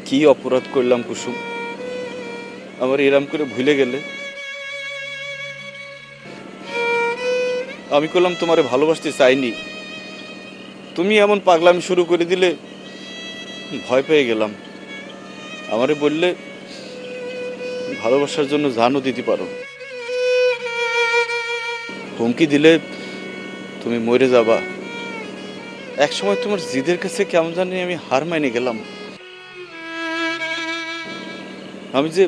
কি অপরাধ করলাম কুসুম, আমার এরাম করে ভুলে গেলে? আমি করলাম তোমারে ভালোবাসতে চাইনি, তুমি এমন পাগলামি শুরু করে দিলে, ভয় পেয়ে গেলাম। আমারে বললে ভালোবাসার জন্য জানও দিতে পারো, হুমকি দিলে তুমি মরে যাবা। একসময় তোমার জিদের কাছে কেমন জানি আমি হার মাইনে গেলাম। আমি যে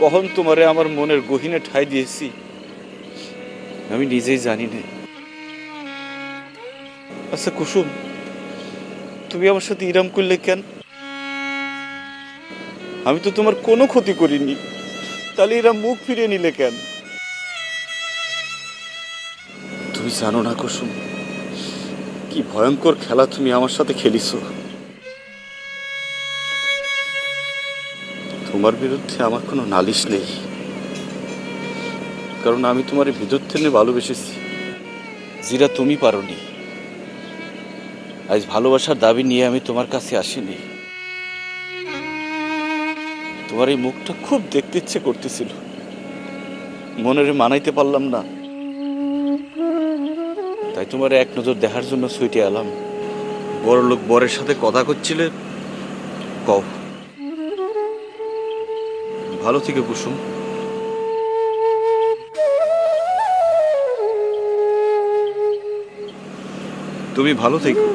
কখন তোমারে আমার মনের গহীনে ঠাঁই দিয়েছি আমি নিজেই জানি না। আচ্ছা কুসুম, তুমি আমার সাথে ইরাম করলে কেন? আমি তো তোমার কোনো ক্ষতি করিনি, তাহলে এরা মুখ ফিরিয়ে নিলে কেন? তুমি জানো না কুসুম, কি ভয়ঙ্কর খেলা তুমি আমার সাথে খেলিছো। তোমার বিরুদ্ধে আমার কোনো নালিশ নেই, কারণ আমি তোমার ভিতর থেকে ভালোবেসেছি, যেটা তুমি পারোনি। আজ ভালোবাসার দাবি নিয়ে আমি তোমার কাছে আসিনি, তোমার এই মুখটা খুব দেখতে ইচ্ছে করতেছিল, মনের মানাইতে পারলাম না, তাই তোমার এক নজর দেখার জন্য ছুটে এলাম। বড় লোক বরের সাথে কথা করছিলে, কও। ভালো থেকে কুসুম। তুমি ভালো থেকো।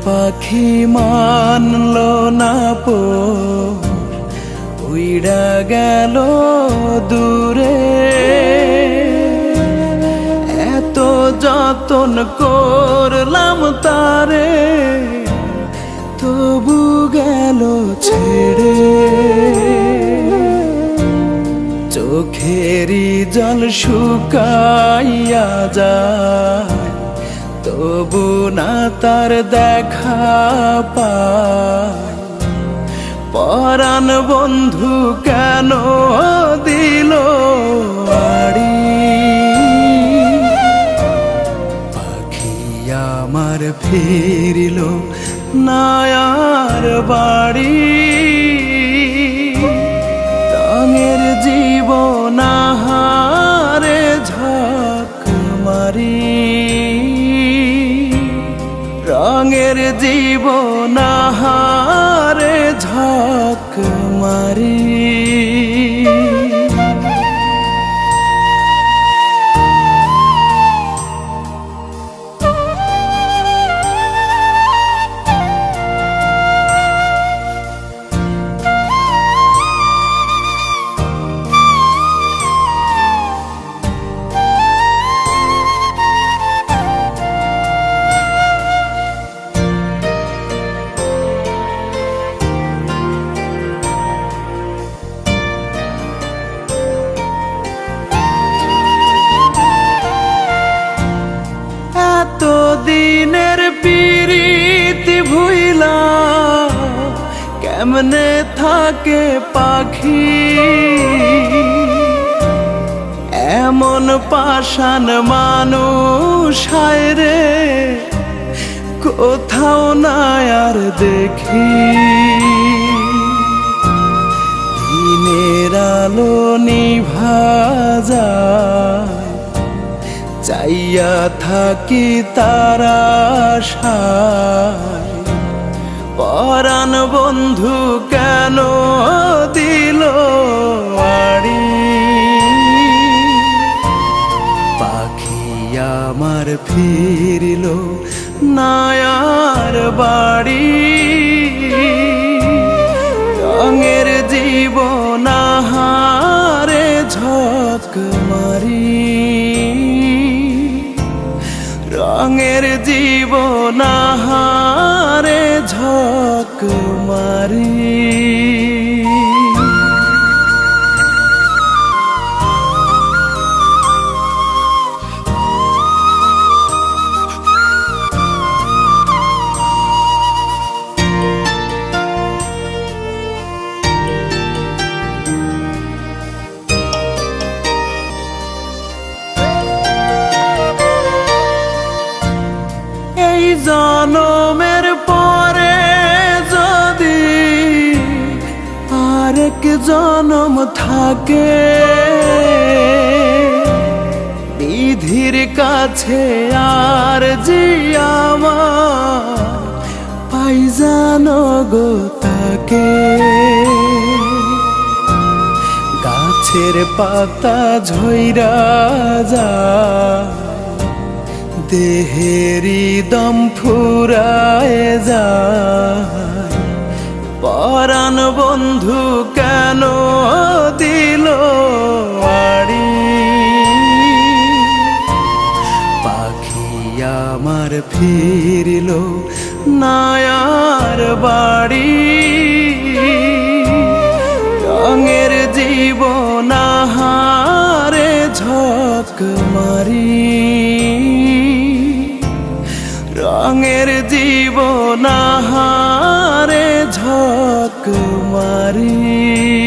পাখি মানলো না পো, উইড়া গেল দূরে। এত যতন করলাম তারে, তবু গেল ছেড়ে। চোখেরই জল শুকাইয়া যায়, তবু না তার দেখা পাই। পরাণ বন্ধু কেন দিল আড়ি, পাখি আমার ফিরিল নায়ার বাড়ি। রঙের জীবন হারে ঝক মারি, রঙের জীবন হারে ঝক মারি। দিনের পিরিতি ভুইলা কেমনে থাকে পাখি, এমন পাষাণ মানুষ হায় রে কোথাও না আর দেখি। দিনের আলো নিভা যায়, চাইয়া থাকি তারা আশায়। পরাণ বন্ধু কেন দিল আড়ি, পাখি আমার ফিরিল নায়ার বাড়ি। রঙের জীবন হারে ঝক মারি, রঙের জীবন আহারে ঝক মারি। এই জনমের পরে যদি আরেক জনম থাকে, বিধির কাছে আর জি আমার পাই জানো গো তাকে। গাছের পাতা ঝইরা যায়, দেহেরি দম ফুরায় যায়, পরাণ বন্ধু কেন দিল আড়ি। পাখি আমার ফিরল নায়ার বাড়ি, রঙের জীবন আহারে ঝক মারি। রঙের জীবন আহারে ঝক মারি।